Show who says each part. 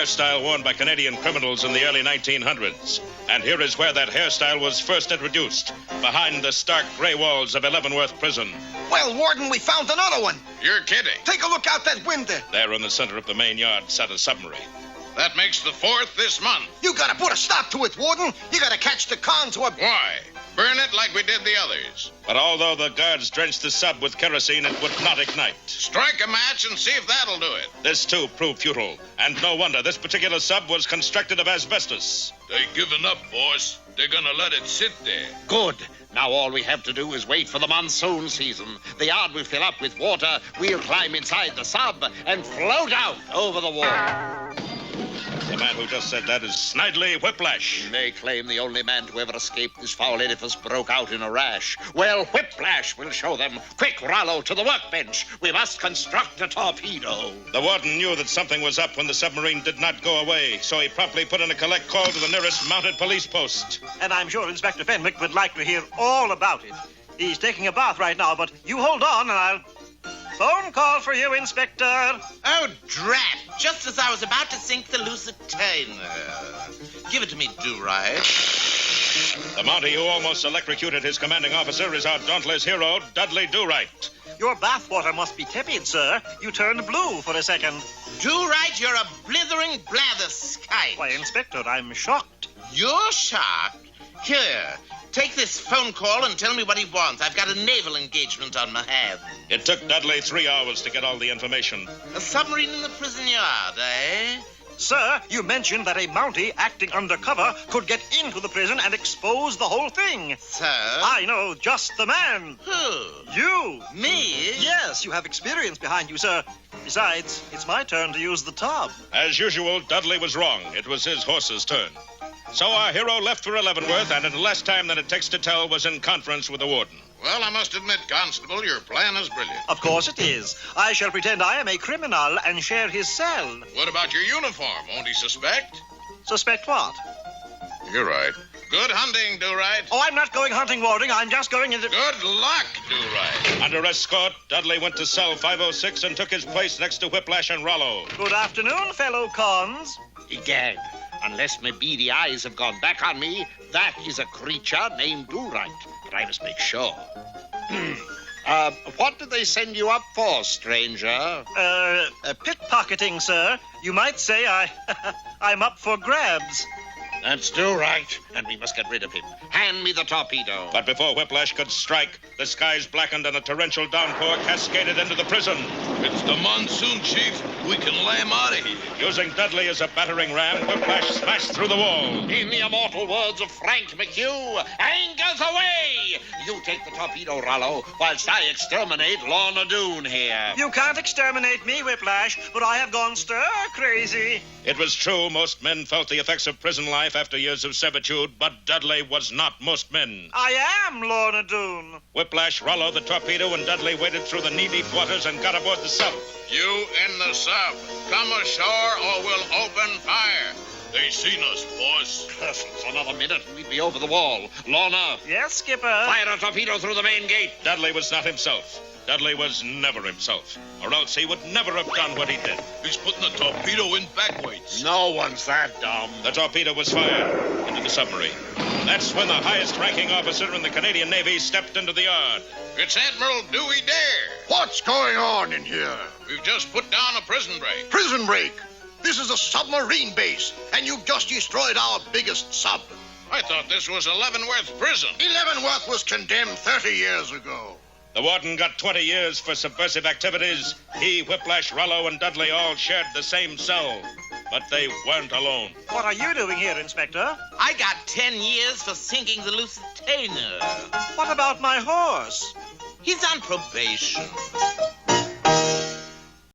Speaker 1: Hairstyle worn by Canadian criminals in the early 1900s. And here is where that hairstyle was first introduced, behind the stark gray walls of Elevenworth prison.
Speaker 2: Well, Warden, we found another one.
Speaker 3: You're kidding.
Speaker 2: Take a look out that window.
Speaker 1: There in the center of the main yard sat a submarine.
Speaker 3: That makes the 4th this month.
Speaker 2: You gotta put a stop to it, Warden. You gotta catch the cons who are...
Speaker 3: Why? Burn it like we did the others.
Speaker 1: But although the guards drenched the sub with kerosene, it would not ignite.
Speaker 3: Strike a match and see if that'll do it.
Speaker 1: This, too, proved futile. And no wonder. This particular sub was constructed of asbestos.
Speaker 3: They've given up, boss. They're gonna let it sit there.
Speaker 4: Good. Now all we have to do is wait for the monsoon season. The yard will fill up with water. We'll climb inside the sub and float out over the water.
Speaker 1: The man who just said that is Snidely Whiplash.
Speaker 4: They claim the only man to ever escape this foul edifice broke out in a rash. Well, Whiplash will show them. Quick, Rollo, to the workbench. We must construct a torpedo.
Speaker 1: The warden knew that something was up when the submarine did not go away, so he promptly put in a collect call to the nearest mounted police post.
Speaker 5: And I'm sure Inspector Fenwick would like to hear all about it. He's taking a bath right now, but you hold on and I'll... Phone call for you, Inspector.
Speaker 6: Oh, drat. Just as I was about to sink the Lusitania. Give it to me, Do-Right.
Speaker 1: The Mountie who almost electrocuted his commanding officer is our dauntless hero, Dudley Do-Right.
Speaker 5: Your bathwater must be tepid, sir. You turned blue for a second.
Speaker 6: Do-Right, you're a blithering blatherskite.
Speaker 5: Why, Inspector, I'm shocked.
Speaker 6: You're shocked? Here, take this phone call and tell me what he wants. I've got a naval engagement on my hands.
Speaker 1: It took Dudley 3 hours to get all the information.
Speaker 6: A submarine in the prison yard, eh?
Speaker 5: Sir, you mentioned that a Mountie acting undercover could get into the prison and expose the whole thing.
Speaker 6: Sir?
Speaker 5: I know just the man.
Speaker 6: Who?
Speaker 5: You.
Speaker 6: Me?
Speaker 5: Yes, you have experience behind you, sir. Besides, it's my turn to use the tub.
Speaker 1: As usual, Dudley was wrong. It was his horse's turn. So our hero left for Elevenworth, and in less time than it takes to tell, was in conference with the warden.
Speaker 3: Well, I must admit, Constable, your plan is brilliant.
Speaker 5: Of course it is. I shall pretend I am a criminal and share his cell.
Speaker 3: What about your uniform? Won't he suspect?
Speaker 5: Suspect what?
Speaker 3: You're right. Good hunting, Do-Right.
Speaker 5: Oh, I'm not going hunting, Warden. I'm just going into...
Speaker 3: Good luck, Do-Right.
Speaker 1: Under escort, Dudley went to cell 506 and took his place next to Whiplash and Rollo.
Speaker 5: Good afternoon, fellow cons.
Speaker 4: Egad, unless my beady eyes have gone back on me, that is a creature named Do-Right. But I must make sure. What did they send you up for, stranger?
Speaker 5: Pickpocketing, sir. You might say I'm up for grabs.
Speaker 4: That's Do-Right, and we must get rid of him. Hand me the torpedo.
Speaker 1: But before Whiplash could strike, the skies blackened and a torrential downpour cascaded into the prison.
Speaker 3: It's the monsoon, Chief. We can lay him out of here.
Speaker 1: Using Dudley as a battering ram, Whiplash smashed through the wall.
Speaker 4: In the immortal words of Frank McHugh, anchors away! You take the torpedo, Rollo, whilst I exterminate Lorna Doone here.
Speaker 5: You can't exterminate me, Whiplash, but I have gone stir-crazy.
Speaker 1: It was true, most men felt the effects of prison life after years of servitude, but Dudley was not most men.
Speaker 5: I am Lorna Doone.
Speaker 1: Whiplash, Rollo, the torpedo, and Dudley waded through the knee-deep waters and got aboard the sub.
Speaker 3: You in the sub. Come ashore or we'll open fire. They seen us, boss.
Speaker 4: Curses, another minute and we'd be over the wall. Lorna.
Speaker 5: Yes, Skipper?
Speaker 4: Fire a torpedo through the main gate.
Speaker 1: Dudley was not himself. Dudley was never himself, or else he would never have done what he did.
Speaker 3: He's putting the torpedo in backwards.
Speaker 4: No one's that dumb.
Speaker 1: The torpedo was fired into the submarine. That's when the highest-ranking officer in the Canadian Navy stepped into the yard.
Speaker 3: It's Admiral Dewey Dare.
Speaker 2: What's going on in here?
Speaker 3: We've just put down a prison break.
Speaker 2: Prison break? This is a submarine base, and you've just destroyed our biggest sub.
Speaker 3: I thought this was Elevenworth Prison.
Speaker 2: Elevenworth was condemned 30 years ago.
Speaker 1: The warden got 20 years for subversive activities. He, Whiplash, Rollo, and Dudley all shared the same cell. But they weren't alone.
Speaker 5: What are you doing here, Inspector?
Speaker 6: I got 10 years for sinking the Lusitania.
Speaker 5: What about my horse?
Speaker 6: He's on probation.